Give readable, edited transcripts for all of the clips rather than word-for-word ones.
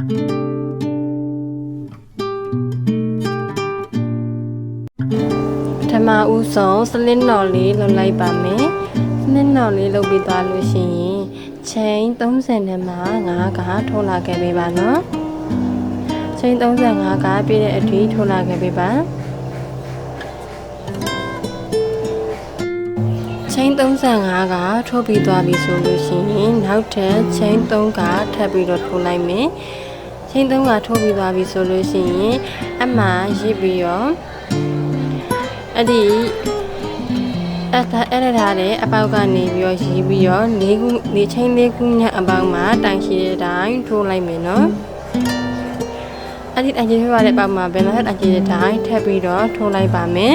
ဓမ္မဥဆောင်စလင်းတော်လေးလုပ်လိုက်ပါမယ်စလင်းတော်လေးလုပ်ပြီးသွားလို့ရှိရင်ချိန်30နဲ့မှ5ကထိုးလာခဲ့ပေးပါနော်ချိန်35ကပြည့်တဲ့အထိထိုးလာခဲ့ပေးပါချိန်35ကထိုးပြီးသွားပြီဆိုလို့ရှိရင်နောက်ထပ်ချိန်3ကထပ်ပြီးတော့ထိုးလိုက်မယ်ချိန်3ကထိုးပြီးသွားပြီဆိုလို့ရှိရင်အမှရစ်ပြီးတော့အဲ့ဒါလည်းအပေါက်ကနေပြီးတော့ရီးပြီးတော့၄ချိန်၄ခုညအပေါက်မှာတိုင်ရှိတဲ့အတိုင်းထိုးလိုက်မယ်နော်အဲ့ဒီတိုင်ရှိထိုးရတဲ့အပေါက်မှာဘယ်မှာတိုင်ရှိတဲ့အတိုင်းထပ်ပြီးတော့ထိုးလိုက်ပါမယ်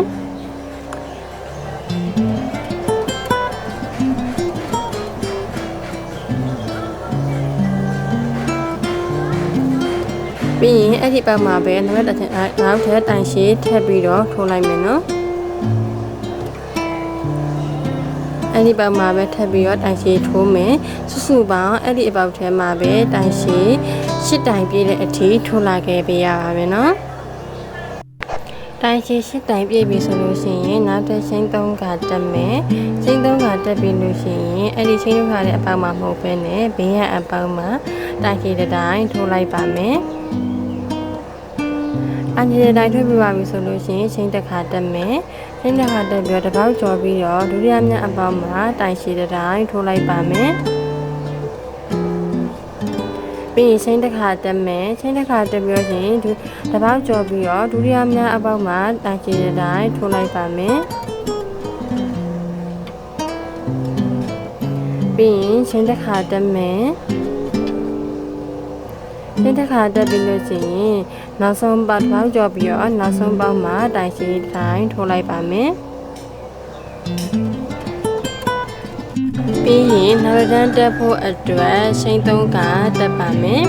ပြီးရင်အဲ့ဒီပေါက်မှာပဲနောက်ထပ်တိုင်ရှိထပ်ပြီးတော့ထိုးလိုက်မယ်နော်အဲ့ဒီပေါက်မှာပဲထပ်ပြီးတော့တိုင်ရှိထိုးမယ်စုပေါင်းအဲ့ဒီအပေါက်ထဲမှာပဲတိုင်ရှိ8တိုင်ပြည့်တဲ့အထိထိုးလာခဲ့ပေးရပါမယ်နော်တိုင်ရှိ8တိုင်ပြည့်ပြီဆိုလို့ရှိရင်နောက်တစ်ချိန်3ကတက်မယ်ချိန်3ကတက်ပြီလို့ရှိရင်အဲ့ဒီချိန်3ကလည်းအပေါက်မှာမဟုတ်ဘဲနဲ့ဘေးကအပေါက်မှာတိုင်ရှိတဲ့တိုင်းထိုးလိုက်ပါမယ်အန်ဒီတဲ့တိုင်းထွက်ပြပါပြီဆိုလို့ရှိရင်ချိန်တစ်ခါတက်မယ်ချိန်တစ်ခါတက်ပြီးတော့တစ်ပေါက်ကျော်ပြီးတော့ဒုတိယမြတ်အပေါက်မှာတိုင်ရှိတဲ့တိုင်းထိုးလိုက်ပါမယ်ပြီးရင်ချိန်တစ်ခါတက်မယ်ချိန်တစ်ခါတက်ပြီးတော့ရှင်တစ်ပေါက်ကျော်ပြီးတော့ဒုတိယမြတ်အပေါက်မှာတိုင်ရှိတဲ့တိုင်းထိုးလိုက်ပါမယ်ပြီးရင်ချိန်တစ်ခါတက်မယ်ချိန်တစ်ခါတက်ပြီးလို့ရှိရင်နောက်ဆုံးပေါက်တစ်ပေါက်ကျော်ပြီးတော့နောက်ဆုံးပေါက်မှာတိုင်ရှိတဲ့တိုင်းထိုးလိုက်ပါမယ်ပြီးရင်နောက်တစ်တက်ဖို့အတွက်ချိန်3ကတက်ပါမယ်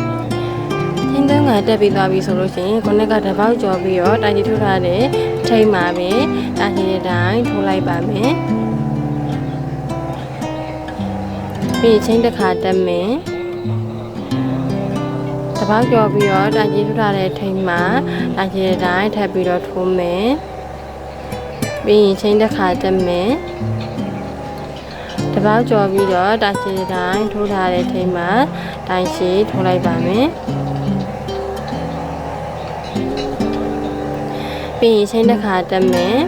ချိန်3ကတက်ပြီးသွားပြီဆိုလို့ရှိရင်ခုနကတစ်ပေါက်ကျော်ပြီးတော့တိုင်ရှိထိုးထားတဲ့ထိပ်မှာပဲတိုင်ရှိတဲ့တိုင်းထိုးလိုက်ပါမယ်ပြီးချိန်တစ်ခါတက်မယ်တစ်ပေါက်ကျော်ပြီးတော့တိုင်ရှိထိုးထားတဲ့ထိပ်မှာတိုင်ရှိတဲ့တိုင်းထပ်ပြီးတော့ထိုးမယ်ပြီးရင်ချိန်တစ်ခါတက်မယ်တစ်ပေါက်ကျော်ပြီးတော့တိုင်ရှိတဲ့တိုင်းထိုးထားတဲ့ထိပ်မှာတိုင်ရှိထိုးလိုက်ပါမယ်ပြီးရင်ချိန်တစ်ခါတက်မယ်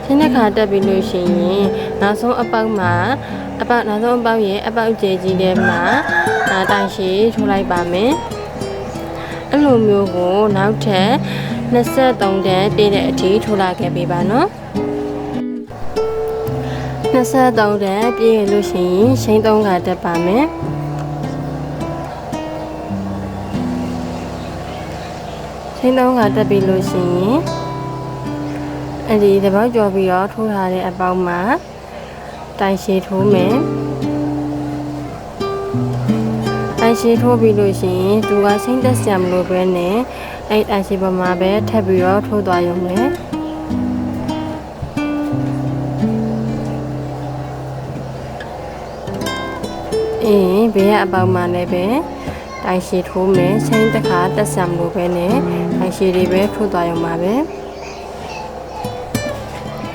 ချိန်တစ်ခါတက်ပြီးလို့ရှိရင်နောက်ဆုံးအပေါက်မှာနောက်ဆုံးအပေါက်ရဲ့အပေါက်ကျဲကြီးထဲမှာတိုင်ရှိထိုးလိုက်ပါမယ်အဲ့လိုမျိုးကိုနောက်ထပ်23တန်းပြည့်တဲ့အထိထိုးလာခဲ့ပေးပါနော်23တန်းပြည့်လို့ရှိရင်ချိန်3ကတက်ပါမယ်ချိန်3ကတက်ပြီးလို့ရှိရင်အဲ့ဒီတစ်ပေါက်ကျော်ပြီးတော့ထိုးထားတဲ့အပေါက်မှာတိုင်ရှိထိုးမယ်တိုင်ရှိထိုးပြီးလို့ရှိရင်သူကချိန်တက်စရာမလိုပဲနဲ့အဲ့တိုင်ရှိပေါ်မှာပဲထပ်ပြီးတော့ထိုးသွားရုံနဲ့ဘေးကအပေါက်မှာလည်းပဲတိုင်ရှိထိုးမယ်ချိန်တစ်ခါတက်စရာမလိုပဲနဲ့တိုင်ရှိတွေပဲထိုးသွားရုံပါပဲ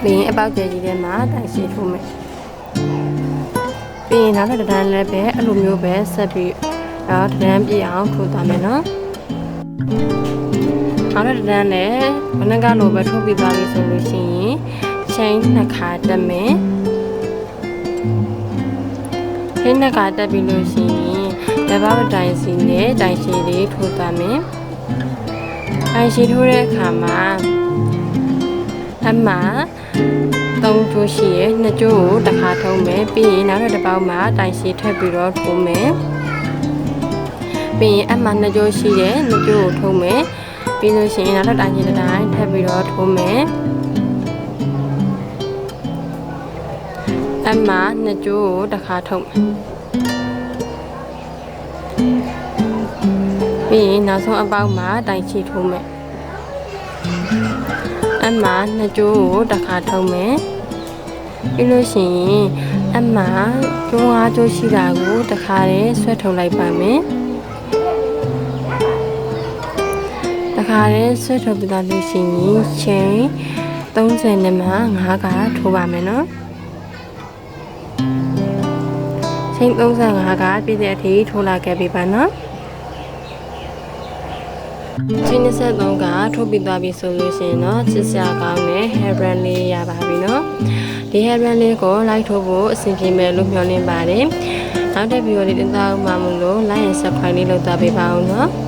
ပြီးရင်အပေါက်ကျဲကြီးထဲမှာတိုင်ရှိထိုးမယ်ပြီးရင်နောက်တစ်တန်းလည်းပဲအဲ့လိုမျိုးပဲဆက်ပြီးတော့တန်းပြည့်အောင်ထိုးသွားမယ်နော်နောက်တစ်တန်းလည်းဘယ်နှကလိုပဲထိုးပြီးသွားပြီဆိုလို့ရှိရင်ချိန်2ခါတက်မယ်ချိန်2ခါတက်ပြီးလို့ရှိရင်တစ်ပေါက်တိုင်စီနဲ့တိုင်ရှိလေးထိုးသွားမယ်တိုင်ရှိထိုးတဲ့အခါမှာအမှ3ကျိုးရှိရဲ့2ကျိုးကိုတစ်ခါထုံးမယ်ပြီးရင်နောက်တစ်ပေါက်မှာတိုင်ရှိထပ်ပြီးတော့ထိုးမယ်ပြီးရင်အမှ2ကျိုးရှိရဲ့2ကျိုးကိုထုံးမယ်ပြီးလို့ရှိရင်နောက်တိုင်ရှိတဲ့တိုင်းထပ်ပြီးတော့ထိုးမယ်အမှ2ကျိုးကိုတစ်ခါထုံးမယ်ပြီးရင်နောက်ဆုံးအပေါက်မှာတိုင်ရှိထိုးမယ်အမှ2ကျိုးကိုတစ်ခါထုံးမယ်ပြီးလို့ရှိရင်အမှကျိုး5ကျိုးရှိတာကိုတစ်ခါတည်းဆွဲထုတ်လိုက်ပါမယ် ခါတည်းဆွဲထုတ်ပြီးသားလို့ရှိရင်ချိန်30နဲ့မှ5ကထိုးပါမယ်နော်ချိန်35ကပြည့်တဲ့အထိထိုးလာခဲ့ပြီပါနော်ချိန်23ကထိုးပြီးသွားပြီဆိုလို့ရှိရင်တော့ချစ်စရာကောင်းတဲ့ hair brand လေးရပါပြီနော်ဒီ hair brand လေးကိုလိုက်ထိုးဖို့အဆင်ပြေမယ်လို့မျှော်လင့်ပါတယ်နောက်တဲ့ဗီဒီယိုလေးတင်သားအောင်မှမလို့ like and subscribe လေးလုပ်သားပေးပါဦးနော်